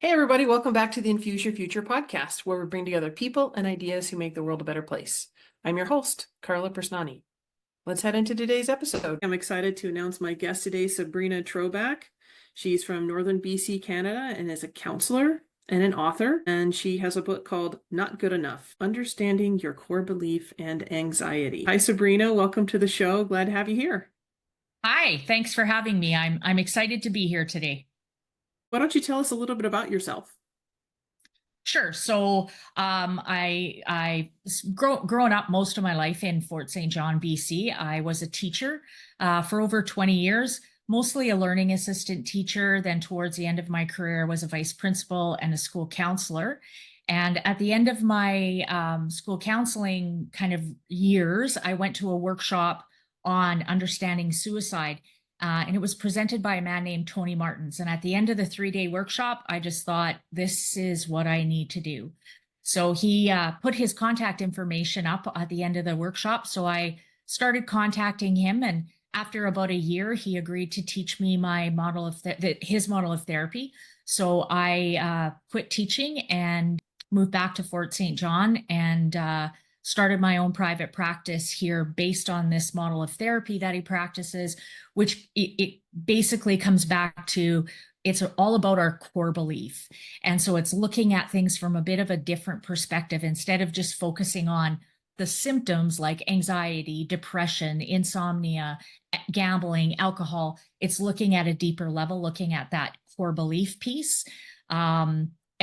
Hey, everybody, welcome back to the Infuse Your Future podcast, where we bring together people and ideas who make the world a better place. I'm your host, Carla Pursnani. Let's head into today's episode. I'm excited to announce my guest today, Sabrina Trobak. She's from Northern BC, Canada, and is a counselor and an author. And she has a book called Not Good Enough, Understanding Your Core Belief and Anxiety. Hi, Sabrina. Welcome to the show. Glad to have you here. Hi, thanks for having me. I'm excited to be here today. Why don't you tell us a little bit about yourself? Sure. So, grown up most of my life in Fort St. John, BC. I was a teacher for over 20 years, mostly a learning assistant teacher. Then, towards the end of my career, was a vice principal and a school counselor. And at the end of my school counseling kind of years, I went to a workshop on understanding suicide. And it was presented by a man named Tony Martins. And at the end of the 3-day workshop, I just thought, this is what I need to do. So he put his contact information up at the end of the workshop. So I started contacting him. And after about a year, he agreed to teach me my model of his model of therapy. So I quit teaching and moved back to Fort St. John and started my own private practice here based on this model of therapy that he practices, which it basically comes back to, it's all about our core belief. And so it's looking at things from a bit of a different perspective instead of just focusing on the symptoms like anxiety, depression, insomnia, gambling, alcohol. It's looking at a deeper level, looking at that core belief piece.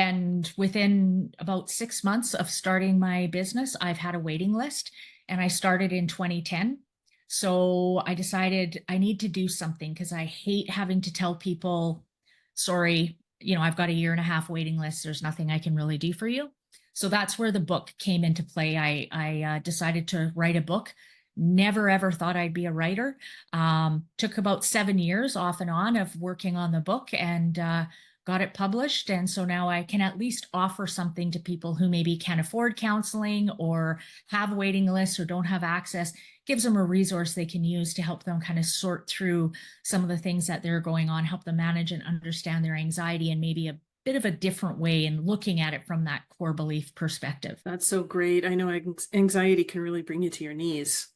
And within about 6 months of starting my business, I've had a waiting list, and I started in 2010. So I decided I need to do something because I hate having to tell people, sorry, I've got a 1.5 year waiting list. There's nothing I can really do for you. So that's where the book came into play. I decided to write a book. Never ever thought I'd be a writer. Took about 7 years off and on of working on the book and got it published. And so now I can at least offer something to people who maybe can't afford counseling or have waiting lists or don't have access. Gives them a resource they can use to help them kind of sort through some of the things that they're going on, help them manage and understand their anxiety and maybe a bit of a different way in looking at it from that core belief perspective. That's so great. I know anxiety can really bring you to your knees.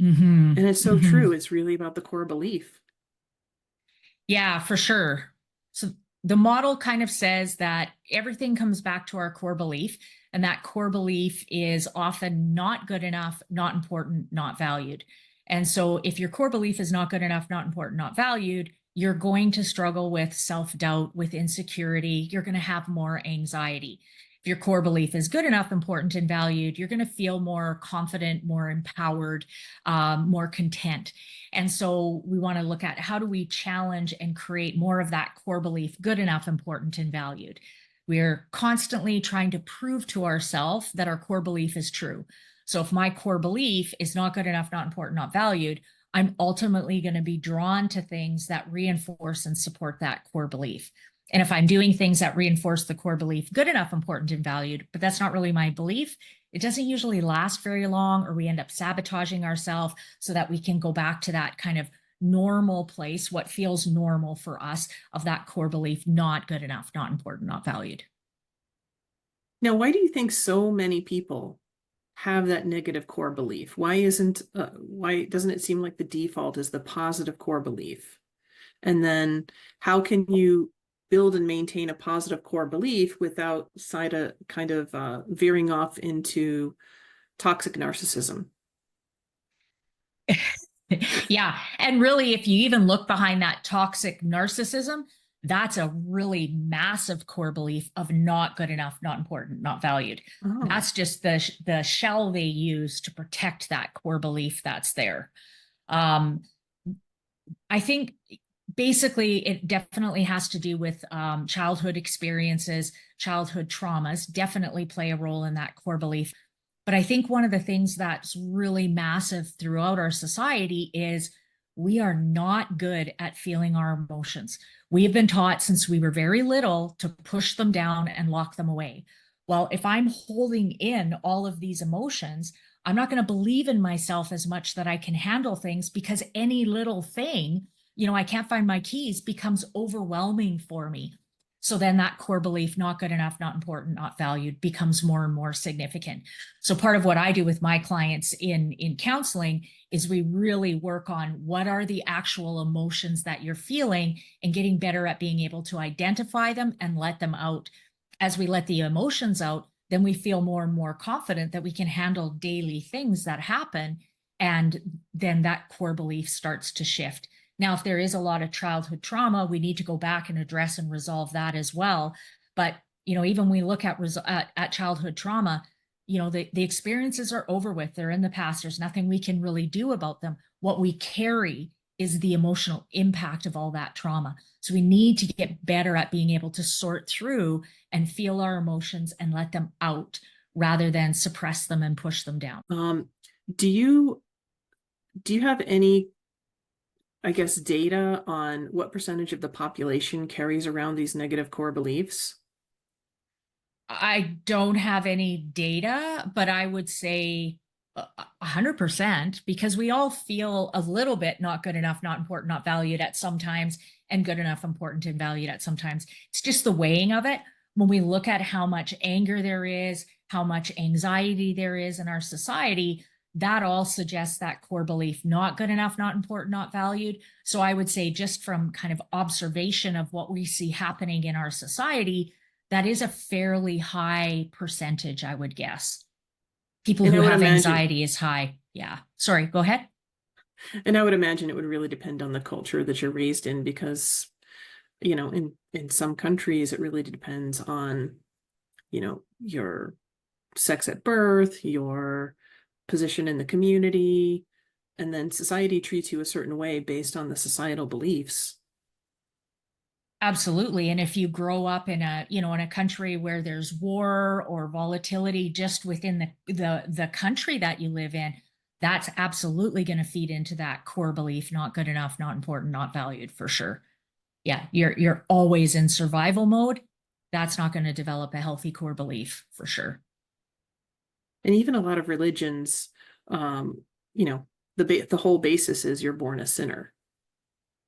Mm-hmm. And it's so Mm-hmm. true. It's really about the core belief. Yeah, for sure. So the model kind of says that everything comes back to our core belief, and that core belief is often not good enough, not important, not valued. And so if your core belief is not good enough, not important, not valued, you're going to struggle with self-doubt, with insecurity. You're going to have more anxiety. If your core belief is good enough, important, and valued, you're going to feel more confident, more empowered, more content. And so we want to look at how do we challenge and create more of that core belief, good enough, important, and valued. We're constantly trying to prove to ourselves that our core belief is true. So if my core belief is not good enough, not important, not valued, I'm ultimately going to be drawn to things that reinforce and support that core belief. And if I'm doing things that reinforce the core belief, good enough, important, and valued, but that's not really my belief, it doesn't usually last very long, or we end up sabotaging ourselves so that we can go back to that kind of normal place, what feels normal for us, of that core belief, not good enough, not important, not valued. Now, why do you think so many people have that negative core belief? Why doesn't it seem like the default is the positive core belief? And then how can you build and maintain a positive core belief without veering off into toxic narcissism? Yeah. And really, if you even look behind that toxic narcissism, that's a really massive core belief of not good enough, not important, not valued. Oh. That's just the shell they use to protect that core belief that's there. I think basically it definitely has to do with childhood experiences, childhood traumas definitely play a role in that core belief. But I think one of the things that's really massive throughout our society is we are not good at feeling our emotions. We have been taught since we were very little to push them down and lock them away. Well, if I'm holding in all of these emotions, I'm not going to believe in myself as much that I can handle things, because any little thing, I can't find my keys, becomes overwhelming for me. So then that core belief, not good enough, not important, not valued, becomes more and more significant. So part of what I do with my clients in counseling is we really work on what are the actual emotions that you're feeling and getting better at being able to identify them and let them out. As we let the emotions out, then we feel more and more confident that we can handle daily things that happen. And then that core belief starts to shift. Now, if there is a lot of childhood trauma, we need to go back and address and resolve that as well. But, even when we look at childhood trauma, the experiences are over with. They're in the past. There's nothing we can really do about them. What we carry is the emotional impact of all that trauma. So we need to get better at being able to sort through and feel our emotions and let them out rather than suppress them and push them down. Do you have any, I guess, data on what percentage of the population carries around these negative core beliefs? I don't have any data, but I would say 100%, because we all feel a little bit not good enough, not important, not valued at sometimes, and good enough, important, and valued at sometimes. It's just the weighing of it. When we look at how much anger there is, how much anxiety there is in our society, that all suggests that core belief, not good enough, not important, not valued. So I would say, just from kind of observation of what we see happening in our society, that is a fairly high percentage, I would guess. People who have anxiety is high. Yeah. Sorry, go ahead. And I would imagine it would really depend on the culture that you're raised in, because, in some countries, it really depends on, your sex at birth, your position in the community, and then society treats you a certain way based on the societal beliefs. Absolutely. And if you grow up in a country where there's war or volatility just within the country that you live in, that's absolutely going to feed into that core belief, not good enough, not important, not valued, for sure. Yeah, you're always in survival mode. That's not going to develop a healthy core belief, for sure. And even a lot of religions, the whole basis is you're born a sinner.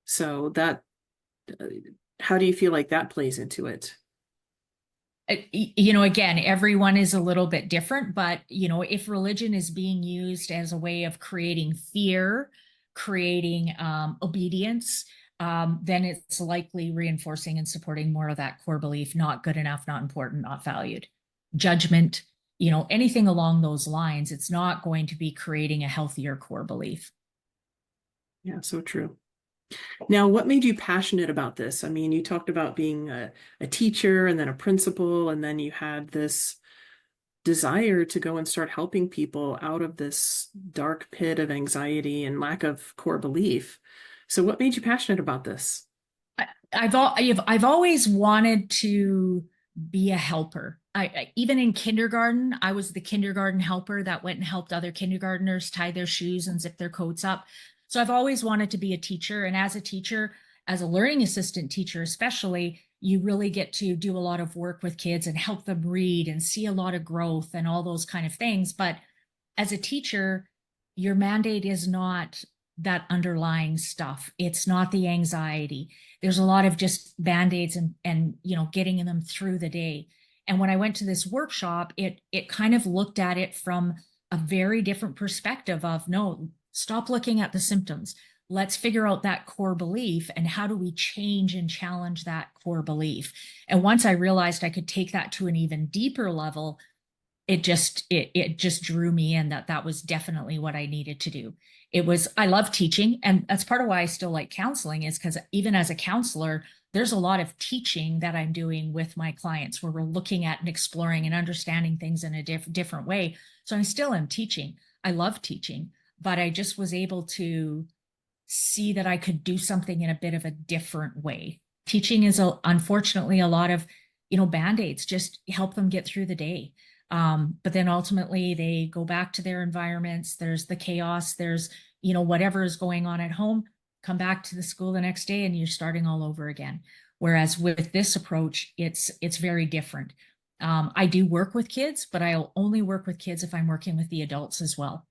So that, how do you feel like that plays into it? Again, everyone is a little bit different, but, if religion is being used as a way of creating fear, creating obedience, then it's likely reinforcing and supporting more of that core belief, not good enough, not important, not valued. Judgment, anything along those lines, it's not going to be creating a healthier core belief. Yeah, so true. Now, what made you passionate about this? I mean, you talked about being a teacher and then a principal, and then you had this desire to go and start helping people out of this dark pit of anxiety and lack of core belief. So what made you passionate about this? I've always wanted to be a helper. Even in kindergarten, I was the kindergarten helper that went and helped other kindergartners tie their shoes and zip their coats up. So I've always wanted to be a teacher. And as a teacher, as a learning assistant teacher especially, you really get to do a lot of work with kids and help them read and see a lot of growth and all those kind of things. But as a teacher, your mandate is not that underlying stuff. It's not the anxiety. There's a lot of just band-aids and getting them through the day. And when I went to this workshop, it kind of looked at it from a very different perspective of, no, stop looking at the symptoms. Let's figure out that core belief and how do we change and challenge that core belief. And once I realized I could take that to an even deeper level, it just drew me in that was definitely what I needed to do. I love teaching, and that's part of why I still like counseling, is because even as a counselor, there's a lot of teaching that I'm doing with my clients where we're looking at and exploring and understanding things in a different way. So I still am teaching. I love teaching, but I just was able to see that I could do something in a bit of a different way. Teaching is unfortunately a lot of, band-aids, just help them get through the day. But then ultimately they go back to their environments. There's the chaos. There's, whatever is going on at home, come back to the school the next day and you're starting all over again. Whereas with this approach, it's very different. I do work with kids, but I'll only work with kids if I'm working with the adults as well.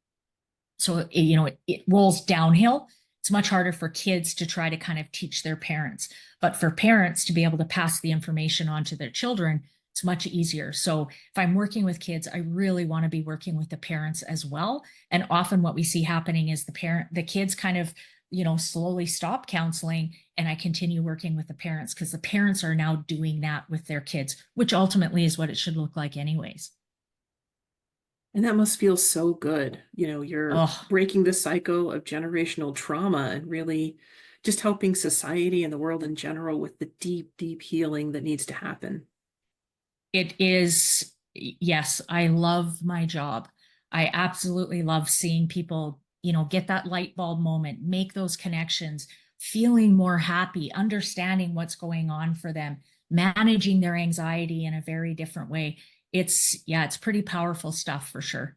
So, it rolls downhill It's much harder for kids to try to kind of teach their parents, but for parents to be able to pass the information on to their children, it's much easier. So if I'm working with kids, I really want to be working with the parents as well. And often what we see happening is the kids kind of, slowly stop counseling, and I continue working with the parents because the parents are now doing that with their kids, which ultimately is what it should look like anyways. And that must feel so good. You're Oh, breaking the cycle of generational trauma and really just helping society and the world in general with the deep, deep healing that needs to happen. it is, yes, I love my job. I absolutely love seeing people, get that light bulb moment, make those connections, feeling more happy, understanding what's going on for them, managing their anxiety in a very different way. It's pretty powerful stuff for sure.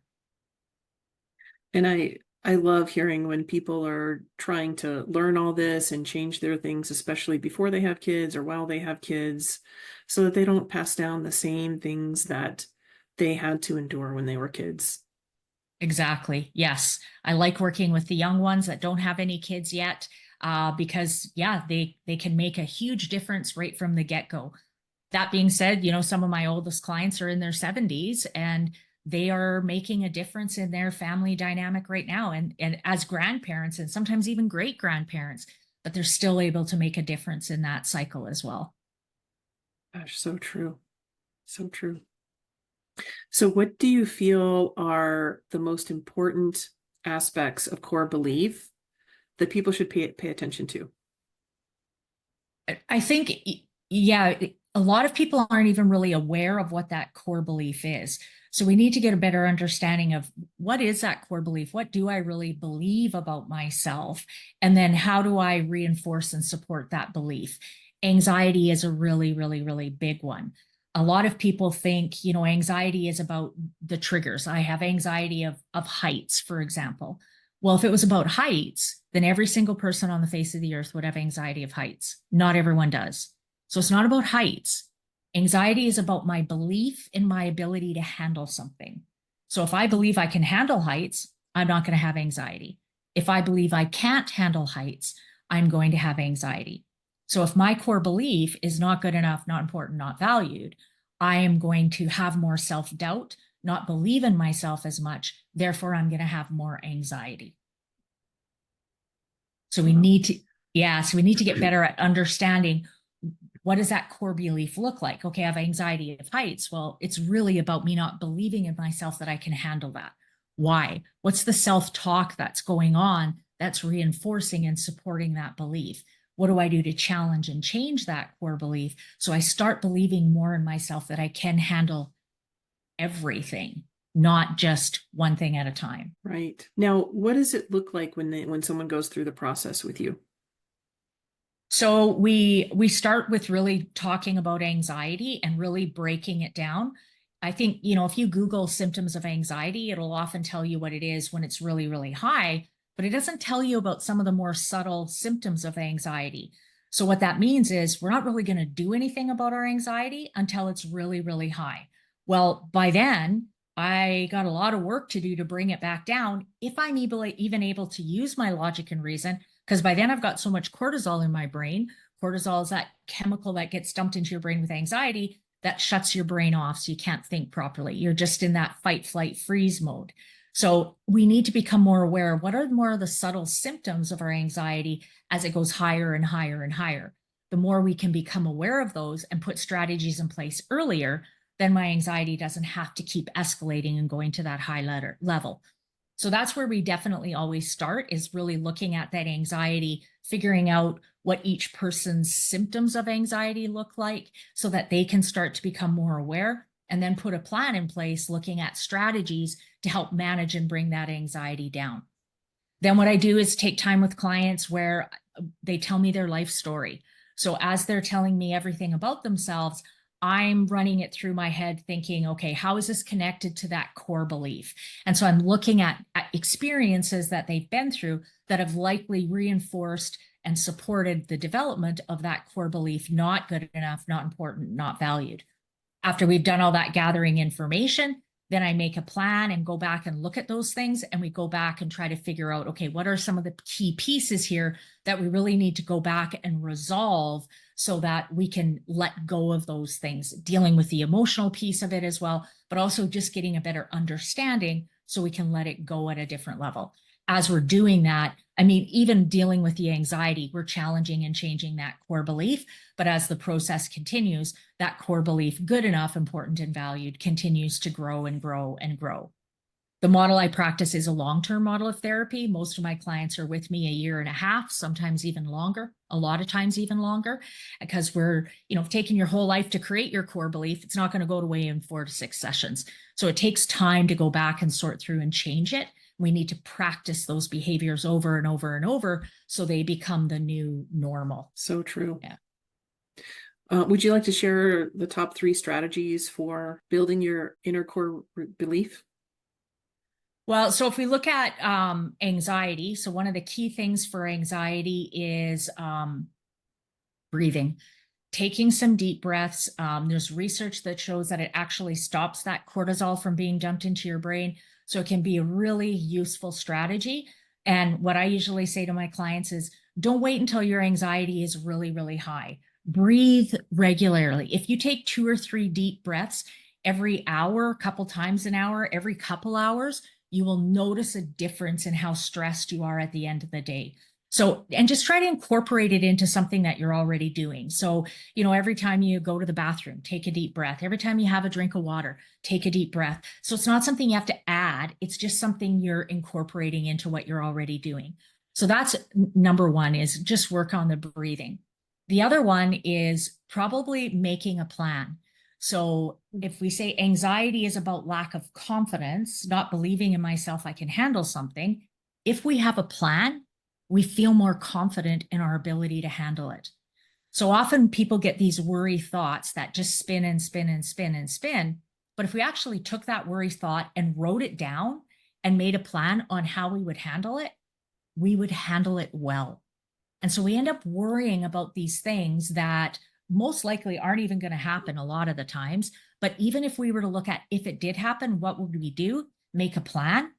And I love hearing when people are trying to learn all this and change their things, especially before they have kids or while they have kids, so that they don't pass down the same things that they had to endure when they were kids. Exactly. Yes. I like working with the young ones that don't have any kids yet, because yeah, they can make a huge difference right from the get-go. That being said, some of my oldest clients are in their 70s and they are making a difference in their family dynamic right now. And as grandparents and sometimes even great grandparents, but they're still able to make a difference in that cycle as well. Gosh, so true. So true. So, what do you feel are the most important aspects of core belief that people should pay attention to? I think, yeah, a lot of people aren't even really aware of what that core belief is. So we need to get a better understanding of what is that core belief? What do I really believe about myself? And then how do I reinforce and support that belief? Anxiety is a really, really, really big one. A lot of people think, anxiety is about the triggers. I have anxiety of heights, for example. Well, if it was about heights, then every single person on the face of the earth would have anxiety of heights. Not everyone does. So it's not about heights. Anxiety is about my belief in my ability to handle something. So if I believe I can handle heights, I'm not going to have anxiety. If I believe I can't handle heights, I'm going to have anxiety. So if my core belief is not good enough, not important, not valued, I am going to have more self-doubt, not believe in myself as much. Therefore, I'm going to have more anxiety. So we Wow. need to, yeah, so we need to get better at understanding what does that core belief look like? Okay, I have anxiety of heights. Well, it's really about me not believing in myself that I can handle that. Why? What's the self-talk that's going on that's reinforcing and supporting that belief? What do I do to challenge and change that core belief so I start believing more in myself that I can handle everything, not just one thing at a time? Right. Now, what does it look like when someone goes through the process with you? So we start with really talking about anxiety and really breaking it down. I think, if you Google symptoms of anxiety, it'll often tell you what it is when it's really, really high, but it doesn't tell you about some of the more subtle symptoms of anxiety. So what that means is we're not really going to do anything about our anxiety until it's really, really high. Well, by then, I got a lot of work to do to bring it back down if I'm even able to use my logic and reason, because by then I've got so much cortisol in my brain. Cortisol is that chemical that gets dumped into your brain with anxiety that shuts your brain off so you can't think properly. You're just in that fight, flight, freeze mode. So we need to become more aware of what are more of the subtle symptoms of our anxiety as it goes higher and higher and higher. The more we can become aware of those and put strategies in place earlier, then my anxiety doesn't have to keep escalating and going to that high level. So that's where we definitely always start, is really looking at that anxiety, figuring out what each person's symptoms of anxiety look like so that they can start to become more aware, and then put a plan in place looking at strategies to help manage and bring that anxiety down. Then what I do is take time with clients where they tell me their life story. So as they're telling me everything about themselves, I'm running it through my head thinking, okay, how is this connected to that core belief? And so I'm looking at experiences that they've been through that have likely reinforced and supported the development of that core belief, not good enough, not important, not valued. After we've done all that gathering information, Then I make a plan and go back and look at those things. And we go back and try to figure out, okay, what are some of the key pieces here that we really need to go back and resolve so that we can let go of those things, dealing with the emotional piece of it as well, but also just getting a better understanding so we can let it go at a different level. As we're doing that, I mean, even dealing with the anxiety, we're challenging and changing that core belief. But as the process continues, that core belief, good enough, important, and valued, continues to grow and grow and grow. The model I practice is a long-term model of therapy. Most of my clients are with me a year and a half, sometimes even longer, a lot of times even longer, because we're, taking your whole life to create your core belief. It's not going to go away in 4 to 6 sessions. So it takes time to go back and sort through and change it. We need to practice those behaviors over and over and over so they become the new normal. So true. Yeah. Would you like to share the top 3 strategies for building your inner core belief? Well, so if we look at anxiety, so one of the key things for anxiety is breathing, taking some deep breaths. There's research that shows that it actually stops that cortisol from being dumped into your brain. So it can be a really useful strategy. And what I usually say to my clients is, don't wait until your anxiety is really, really high. Breathe regularly. If you take 2 or 3 deep breaths every hour, a couple times an hour, every couple hours, you will notice a difference in how stressed you are at the end of the day. So, and just try to incorporate it into something that you're already doing. So, every time you go to the bathroom, take a deep breath. Every time you have a drink of water, take a deep breath. So it's not something you have to add. It's just something you're incorporating into what you're already doing. So that's number one, is just work on the breathing. The other one is probably making a plan. So if we say anxiety is about lack of confidence, not believing in myself, I can handle something. If we have a plan, we feel more confident in our ability to handle it. So often people get these worry thoughts that just spin and spin and spin and spin. But if we actually took that worry thought and wrote it down and made a plan on how we would handle it, we would handle it well. And so we end up worrying about these things that most likely aren't even going to happen a lot of the times. But even if we were to look at, if it did happen, what would we do? Make a plan.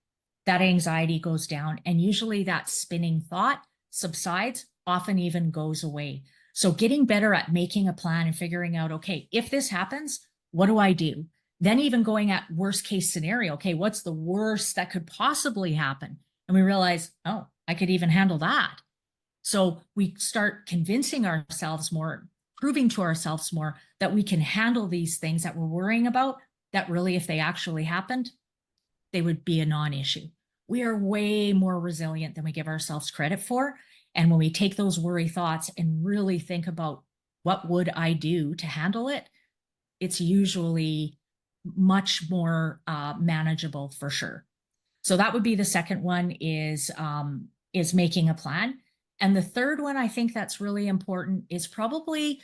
That anxiety goes down. And usually that spinning thought subsides, often even goes away. So getting better at making a plan and figuring out, okay, if this happens, what do I do? Then even going at worst case scenario, okay, what's the worst that could possibly happen? And we realize, oh, I could even handle that. So we start convincing ourselves more, proving to ourselves more that we can handle these things that we're worrying about, that really, if they actually happened, they would be a non-issue. We are way more resilient than we give ourselves credit for. And when we take those worry thoughts and really think about what would I do to handle it, it's usually much more manageable for sure. So that would be the second one, is making a plan. And the third one, I think that's really important, is probably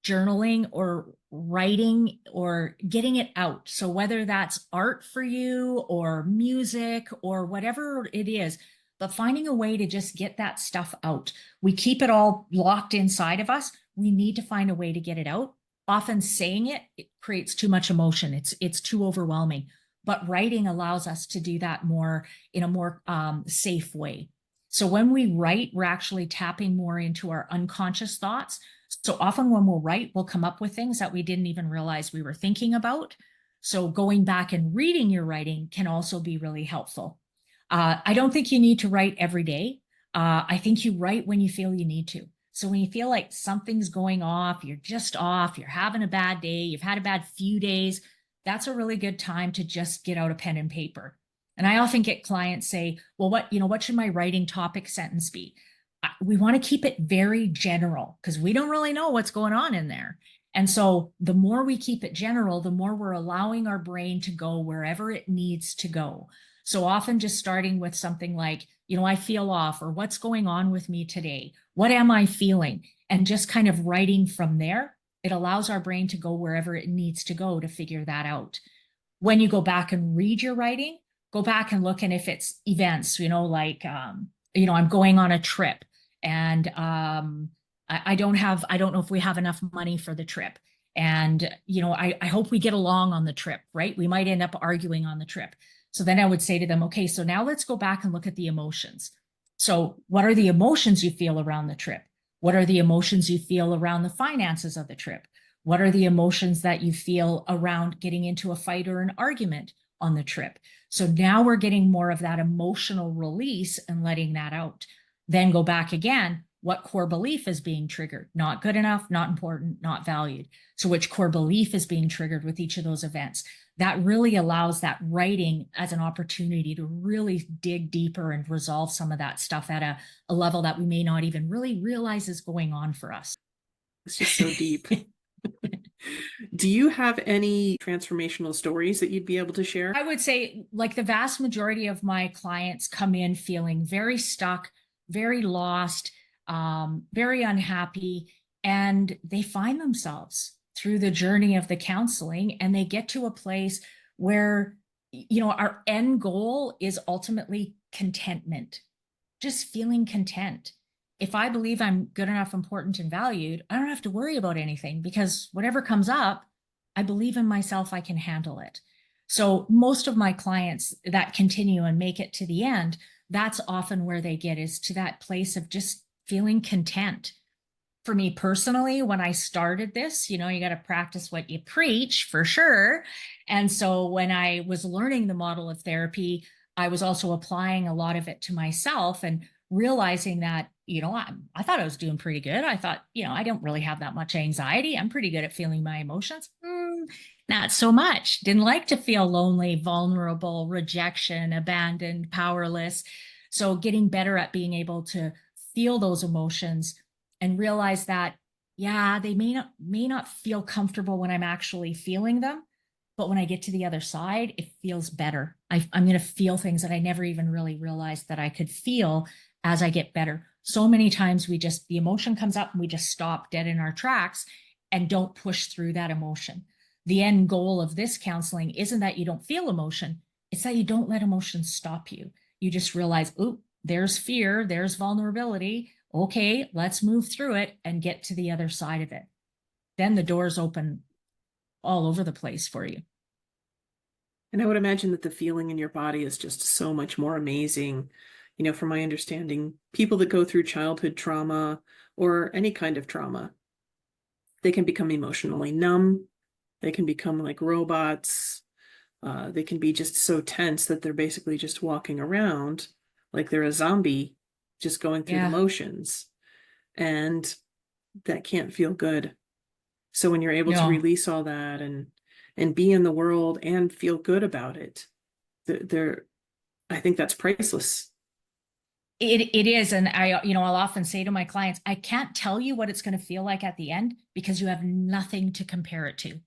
journaling or writing or getting it out. So whether that's art for you or music or whatever it is, but finding a way to just get that stuff out. We keep it all locked inside of us. We need to find a way to get it out. Often saying it creates too much emotion. It's too overwhelming. But writing allows us to do that more in a more safe way. So when we write, we're actually tapping more into our unconscious thoughts. So often when we'll write, we'll come up with things that we didn't even realize we were thinking about. So going back and reading your writing can also be really helpful. I don't think you need to write every day. I think you write when you feel you need to. So when you feel like something's going off, you're just off, you're having a bad day, you've had a bad few days, that's a really good time to just get out a pen and paper. And I often get clients say, well, what should my writing topic sentence be? We want to keep it very general because we don't really know what's going on in there. And so the more we keep it general, the more we're allowing our brain to go wherever it needs to go. So often just starting with something like, I feel off, or what's going on with me today? What am I feeling? And just kind of writing from there, it allows our brain to go wherever it needs to go to figure that out. When you go back and read your writing, go back and look, and if it's events, like, I'm going on a trip and I don't know if we have enough money for the trip. And, I hope we get along on the trip, right? We might end up arguing on the trip. So then I would say to them, okay, so now let's go back and look at the emotions. So what are the emotions you feel around the trip? What are the emotions you feel around the finances of the trip? What are the emotions that you feel around getting into a fight or an argument on the trip? So now we're getting more of that emotional release and letting that out. Then go back again. What core belief is being triggered? Not good enough, not important, not valued. So which core belief is being triggered with each of those events? That really allows that writing as an opportunity to really dig deeper and resolve some of that stuff at a level that we may not even really realize is going on for us. It's just so deep. Do you have any transformational stories that you'd be able to share? I would say, like, the vast majority of my clients come in feeling very stuck, very lost, very unhappy, and they find themselves through the journey of the counseling, and they get to a place where, our end goal is ultimately contentment, just feeling content. If I believe I'm good enough, important, and valued, I don't have to worry about anything, because whatever comes up, I believe in myself, I can handle it. So most of my clients that continue and make it to the end, that's often where they get, is to that place of just feeling content. For me personally, when I started this, you got to practice what you preach, for sure. And so when I was learning the model of therapy, I was also applying a lot of it to myself and realizing that, I thought I was doing pretty good. I thought, I don't really have that much anxiety. I'm pretty good at feeling my emotions. Not so much. Didn't like to feel lonely, vulnerable, rejection, abandoned, powerless. So getting better at being able to feel those emotions and realize that, yeah, they may not feel comfortable when I'm actually feeling them, but when I get to the other side, it feels better. I'm going to feel things that I never even really realized that I could feel as I get better. So many times the emotion comes up and we just stop dead in our tracks and don't push through that emotion. The end goal of this counseling isn't that you don't feel emotion. It's that you don't let emotions stop you. You just realize, oh, there's fear, there's vulnerability. Okay, let's move through it and get to the other side of it. Then the doors open all over the place for you. And I would imagine that the feeling in your body is just so much more amazing. From my understanding, people that go through childhood trauma or any kind of trauma, they can become emotionally numb. They can become like robots. They can be just so tense that they're basically just walking around like they're a zombie, just going through the motions. And that can't feel good. So when you're able to release all that and be in the world and feel good about it, I think that's priceless. It is. And I'll often say to my clients, I can't tell you what it's going to feel like at the end because you have nothing to compare it to.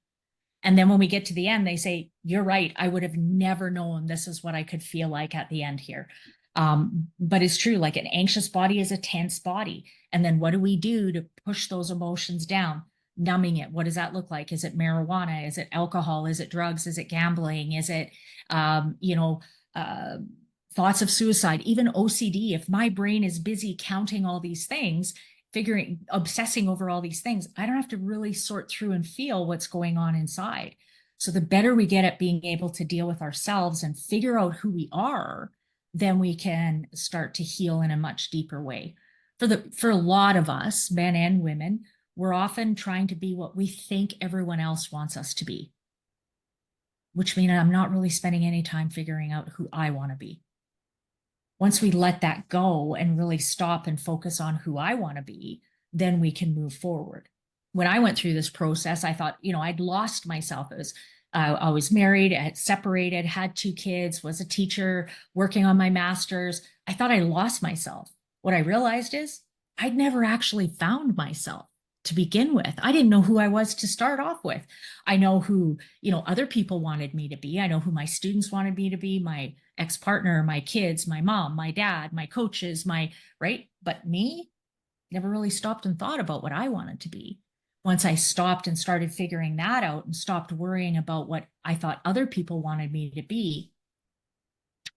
And then when we get to the end, they say, you're right. I would have never known this is what I could feel like at the end here. But it's true, like an anxious body is a tense body. And then what do we do to push those emotions down? Numbing it. What does that look like? Is it marijuana? Is it alcohol? Is it drugs? Is it gambling? Is it, thoughts of suicide, even OCD? If my brain is busy counting all these things, obsessing over all these things, I don't have to really sort through and feel what's going on inside. So the better we get at being able to deal with ourselves and figure out who we are, then we can start to heal in a much deeper way. For a lot of us, men and women, we're often trying to be what we think everyone else wants us to be, which means I'm not really spending any time figuring out who I want to be. Once we let that go and really stop and focus on who I want to be, then we can move forward. When I went through this process, I thought, I'd lost myself. I was married, I had separated, had 2 kids, was a teacher, working on my master's. I thought I lost myself. What I realized is I'd never actually found myself to begin with. I didn't know who I was to start off with. I know who, other people wanted me to be. I know who my students wanted me to be, my ex-partner, my kids, my mom, my dad, my coaches, right? But me, never really stopped and thought about what I wanted to be. Once I stopped and started figuring that out and stopped worrying about what I thought other people wanted me to be,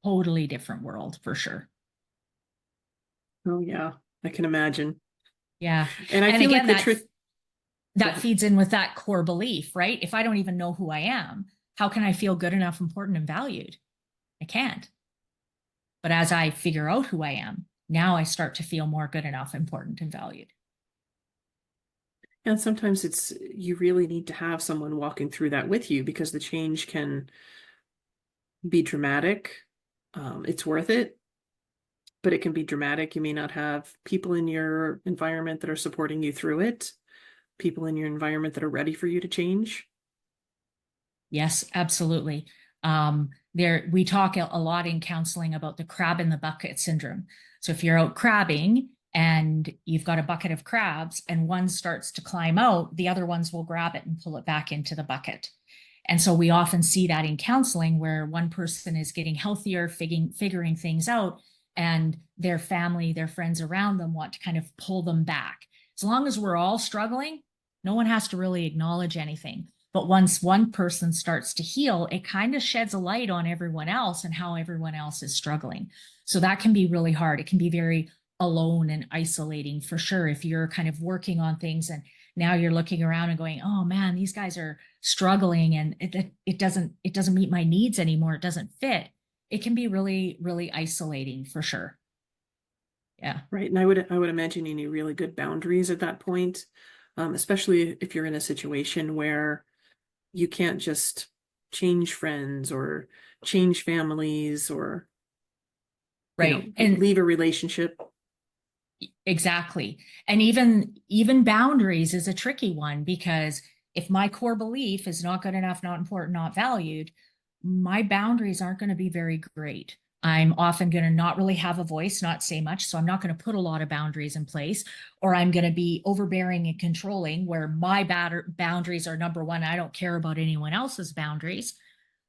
totally different world for sure. Oh yeah, I can imagine. Yeah. And I And feel again, like the truth. that feeds in with that core belief, right? If I don't even know who I am, how can I feel good enough, important, and valued? I can't. But as I figure out who I am, now I start to feel more good enough, important, and valued. And sometimes you really need to have someone walking through that with you, because the change can be dramatic. It's worth it, but it can be dramatic. You may not have people in your environment that are supporting you through it, people in your environment that are ready for you to change. Yes, absolutely. We talk a lot in counseling about the crab in the bucket syndrome. So if you're out crabbing and you've got a bucket of crabs and one starts to climb out, the other ones will grab it and pull it back into the bucket. And so we often see that in counseling, where one person is getting healthier, figuring things out, and their family, their friends around them want to kind of pull them back. As long as we're all struggling, no one has to really acknowledge anything. But once one person starts to heal, it kind of sheds a light on everyone else and how everyone else is struggling. So that can be really hard. It can be very alone and isolating, for sure, if you're kind of working on things and now you're looking around and going, oh man, these guys are struggling and it doesn't meet my needs anymore. It doesn't fit. It can be really, really isolating, for sure. Yeah. Right. And I would imagine you need really good boundaries at that point, especially if you're in a situation where you can't just change friends or change families or right. And leave a relationship. exactly. And even boundaries is a tricky one, because if my core belief is not good enough, not important, not valued, my boundaries aren't going to be very great. I'm often going to not really have a voice, not say much. So I'm not going to put a lot of boundaries in place, or I'm going to be overbearing and controlling, where my boundaries are number one. I don't care about anyone else's boundaries.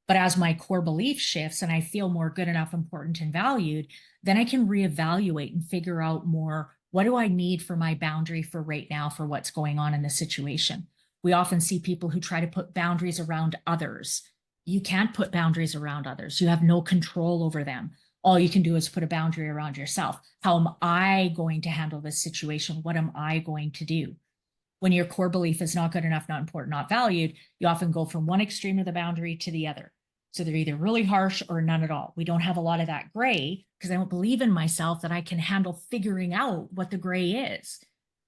But as my core belief shifts and I feel more good enough, important, and valued, then I can reevaluate and figure out more, what do I need for my boundary for right now, for what's going on in the situation. We often see people who try to put boundaries around others. You can't put boundaries around others. You have no control over them. All you can do is put a boundary around yourself. How am I going to handle this situation? What am I going to do? When your core belief is not good enough, not important, not valued, you often go from one extreme of the boundary to the other. So they're either really harsh or none at all. We don't have a lot of that gray, because I don't believe in myself that I can handle figuring out what the gray is.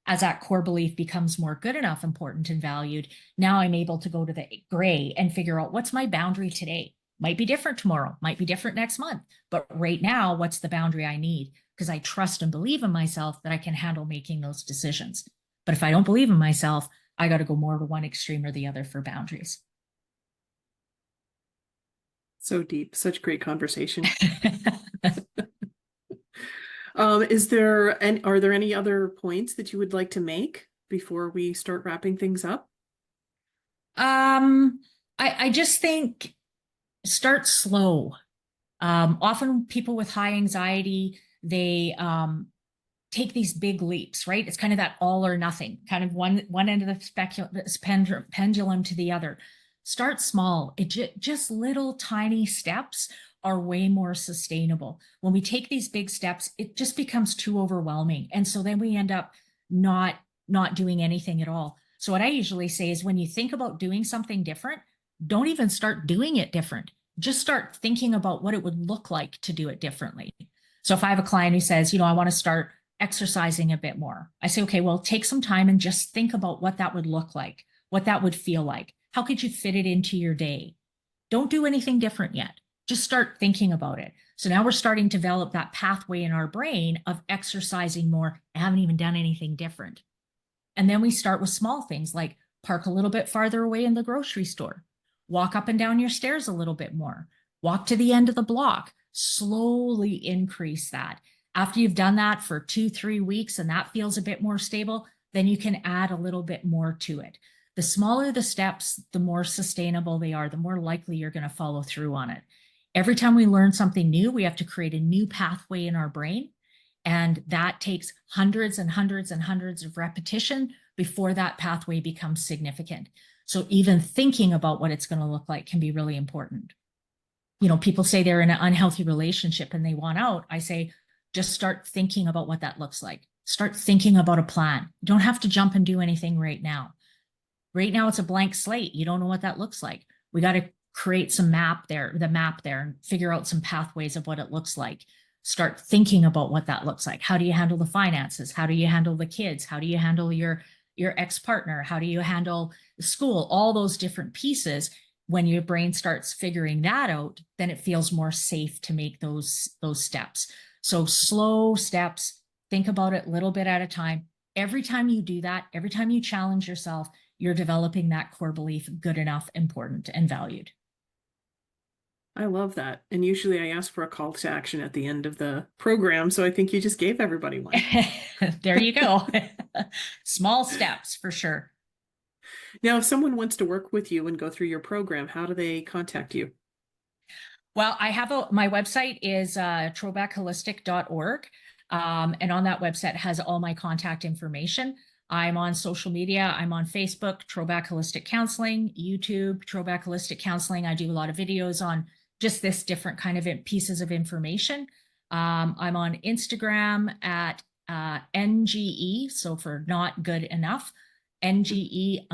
As that core belief becomes more good enough, important, and valued, now I'm able to go to the gray and figure out, what's my boundary today? Might be different tomorrow, might be different next month. But right now, what's the boundary I need? Because I trust and believe in myself that I can handle making those decisions. But if I don't believe in myself, I got to go more to one extreme or the other for boundaries. So deep, such great conversation. Are there any other points that you would like to make before we start wrapping things up? I just think, start slow. Often people with high anxiety, they take these big leaps, right? It's kind of that all or nothing, kind of one end of the pendulum to the other. Start small. Just little tiny steps are way more sustainable. When we take these big steps, it just becomes too overwhelming. And so then we end up not doing anything at all. So what I usually say is, when you think about doing something different, don't even start doing it different. Just start thinking about what it would look like to do it differently. So if I have a client who says, I want to start exercising a bit more, I say, okay, well, take some time and just think about what that would look like, what that would feel like. How could you fit it into your day? Don't do anything different yet. Just start thinking about it. So now we're starting to develop that pathway in our brain of exercising more. I haven't even done anything different. And then we start with small things like park a little bit farther away in the grocery store, walk up and down your stairs a little bit more, walk to the end of the block, slowly increase that. After you've done that for 2-3 weeks and that feels a bit more stable, then you can add a little bit more to it. The smaller the steps, the more sustainable they are, the more likely you're going to follow through on it. Every time we learn something new, we have to create a new pathway in our brain. And that takes hundreds and hundreds and hundreds of repetition before that pathway becomes significant. So even thinking about what it's going to look like can be really important. People say they're in an unhealthy relationship and they want out. I say, just start thinking about what that looks like. Start thinking about a plan. You don't have to jump and do anything right now. Right now it's a blank slate. You don't know what that looks like. We got to create the map there, and figure out some pathways of what it looks like. Start thinking about what that looks like. How do you handle the finances? How do you handle the kids? How do you handle your ex-partner? How do you handle the school? All those different pieces. When your brain starts figuring that out, then it feels more safe to make those steps. So slow steps, think about it a little bit at a time. Every time you do that, every time you challenge yourself, you're developing that core belief: good enough, important, and valued. I love that. And usually I ask for a call to action at the end of the program. So I think you just gave everybody one. There you go. Small steps for sure. Now, if someone wants to work with you and go through your program, how do they contact you? Well, I have my website is trobakholistic.org. And on that website has all my contact information. I'm on social media. I'm on Facebook, Trobak Holistic Counseling, YouTube, Trobak Holistic Counseling. I do a lot of videos on just this different kind of pieces of information. I'm on Instagram at NGE, so for not good enough, NGE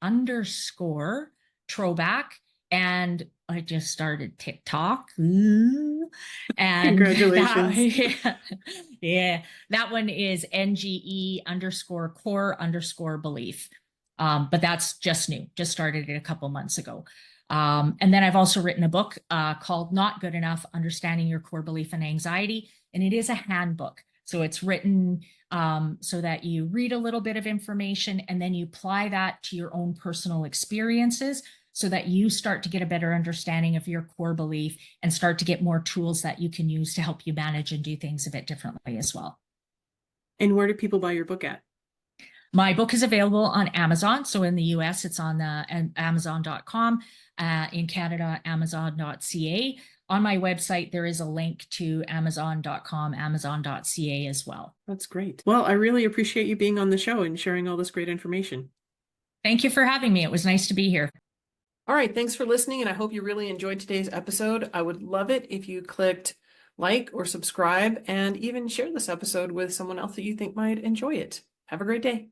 underscore Trobak. And I just started TikTok. And Congratulations. yeah, that one is NGE underscore core underscore belief. But that's just new, just started it a couple months ago. And then I've also written a book called Not Good Enough: Understanding Your Core Belief and Anxiety. And it is a handbook. So it's written so that you read a little bit of information and then you apply that to your own personal experiences, so that you start to get a better understanding of your core belief and start to get more tools that you can use to help you manage and do things a bit differently as well. And where do people buy your book at? My book is available on Amazon. So in the US, it's on Amazon.com. In Canada, Amazon.ca. On my website, there is a link to Amazon.com, Amazon.ca as well. That's great. Well, I really appreciate you being on the show and sharing all this great information. Thank you for having me. It was nice to be here. All right, thanks for listening, and I hope you really enjoyed today's episode. I would love it if you clicked like or subscribe and even share this episode with someone else that you think might enjoy it. Have a great day.